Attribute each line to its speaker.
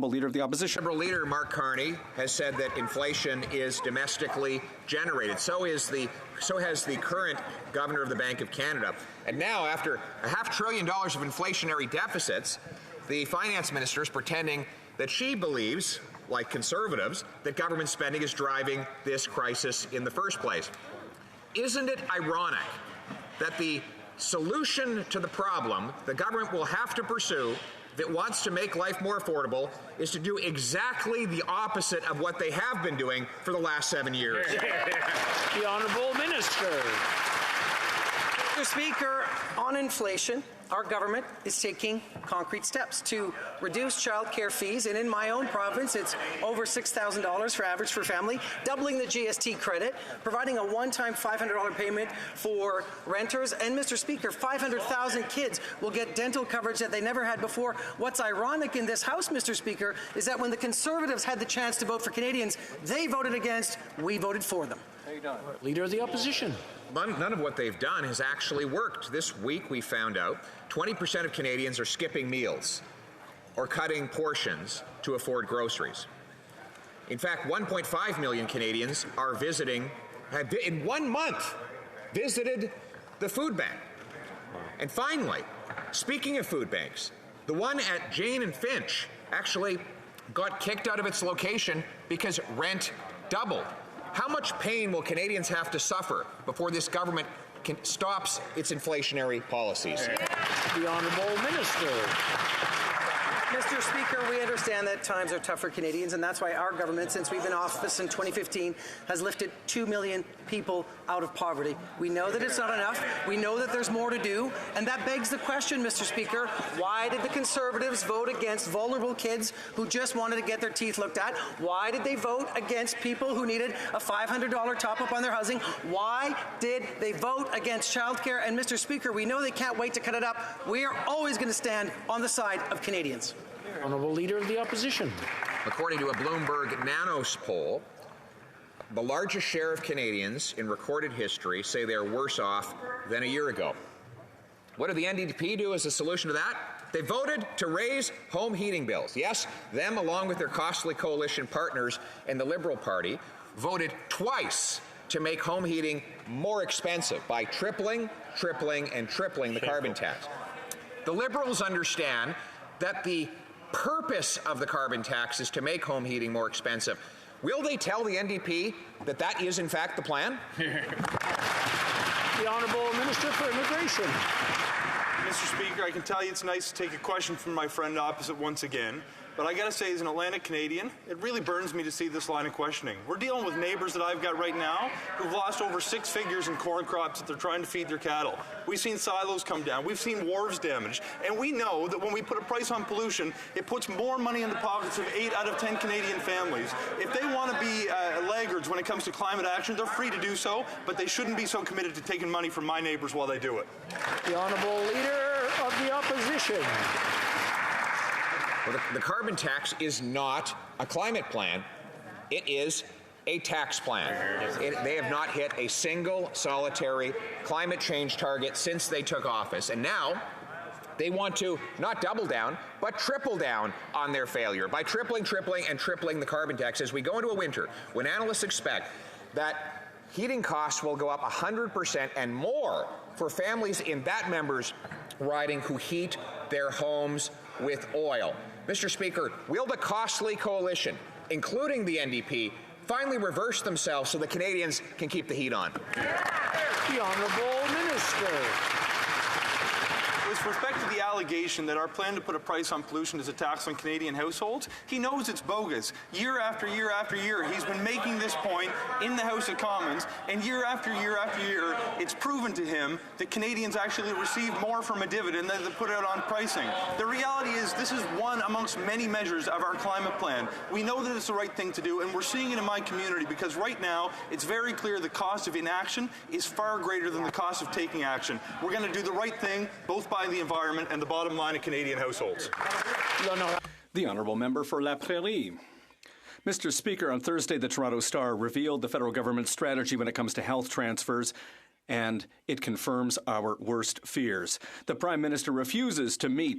Speaker 1: Leader of the Opposition.
Speaker 2: Liberal leader Mark Carney has said that inflation is domestically generated. So has the current governor of the Bank of Canada. And now, after $500 billion of inflationary deficits, the finance minister is pretending that she believes, like conservatives, that government spending is driving this crisis in the first place. Isn't it ironic that the solution to the problem the government will have to pursue if it wants to make life more affordable is to do exactly the opposite of what they have been doing for the last 7 years?
Speaker 3: The Honourable Minister.
Speaker 4: Mr. Speaker, on inflation, our government is taking concrete steps to reduce child care fees, and in my own province, it's over $6,000 for average for family, doubling the GST credit, providing a one-time $500 payment for renters, and Mr. Speaker, 500,000 kids will get dental coverage that they never had before. What's ironic in this House, Mr. Speaker, is that when the Conservatives had the chance to vote for Canadians, they voted against, we voted for them.
Speaker 3: Leader of the Opposition.
Speaker 2: None of what they've done has actually worked. This week we found out 20% of Canadians are skipping meals or cutting portions to afford groceries. In fact, 1.5 million Canadians are have in 1 month visited the food bank. And finally, speaking of food banks, the one at Jane and Finch actually got kicked out of its location because rent doubled. How much pain will Canadians have to suffer before this government stops its inflationary policies?
Speaker 3: The Honourable Minister.
Speaker 4: Mr. Speaker, we understand that times are tough for Canadians, and that's why our government, since we've been in office in 2015, has lifted 2 million people out of poverty. We know that it's not enough. We know that there's more to do, and that begs the question, Mr. Speaker, why did the Conservatives vote against vulnerable kids who just wanted to get their teeth looked at? Why did they vote against people who needed a $500 top-up on their housing? Why did they vote against childcare? And, Mr. Speaker, we know they can't wait to cut it up. We are always going to stand on the side of Canadians.
Speaker 3: Honourable Leader of the Opposition.
Speaker 2: According to a Bloomberg Nanos poll, the largest share of Canadians in recorded history say they're worse off than a year ago. What did the NDP do as a solution to that? They voted to raise home heating bills. Yes, them along with their costly coalition partners in the Liberal Party voted twice to make home heating more expensive by tripling the carbon tax. The Liberals understand that the purpose of the carbon tax is to make home heating more expensive. Will they tell the NDP that that is in fact the plan?
Speaker 3: The Honourable Minister for Immigration.
Speaker 5: Mr. Speaker, I can tell you it's nice to take a question from my friend opposite once again, but I gotta say, as an Atlantic Canadian, it really burns me to see this line of questioning. We're dealing with neighbours that I've got right now who've lost over 6 figures in corn crops that they're trying to feed their cattle. We've seen silos come down, we've seen wharves damaged, and we know that when we put a price on pollution, it puts more money in the pockets of 8 out of 10 Canadian families. If they want to be laggards when it comes to climate action, they're free to do so, but they shouldn't be so committed to taking money from my neighbours while they do it.
Speaker 3: The Honourable Leader of the Opposition.
Speaker 2: Well, the carbon tax is not a climate plan. It is a tax plan. They have not hit a single solitary climate change target since they took office. And now they want to not double down, but triple down on their failure by tripling the carbon tax as we go into a winter when analysts expect that heating costs will go up 100% and more for families in that member's riding who heat their homes with oil. Mr. Speaker, will the costly coalition, including the NDP, finally reverse themselves so the Canadians can keep the heat on?
Speaker 3: The Honourable Minister.
Speaker 5: With respect to the allegation that our plan to put a price on pollution is a tax on Canadian households, he knows it's bogus. Year after year after year, he's been making this point in the House of Commons, and year after year after year, it's proven to him that Canadians actually receive more from a dividend than they put out on pricing. The reality is this is one amongst many measures of our climate plan. We know that it's the right thing to do, and we're seeing it in my community because right now, it's very clear the cost of inaction is far greater than the cost of taking action. We're going to do the right thing, both by the environment and the bottom line of Canadian households.
Speaker 1: The Honourable Member for La Prairie. Mr. Speaker, on Thursday, the Toronto Star revealed the federal government's strategy when it comes to health transfers, and it confirms our worst fears. The Prime Minister refuses to meet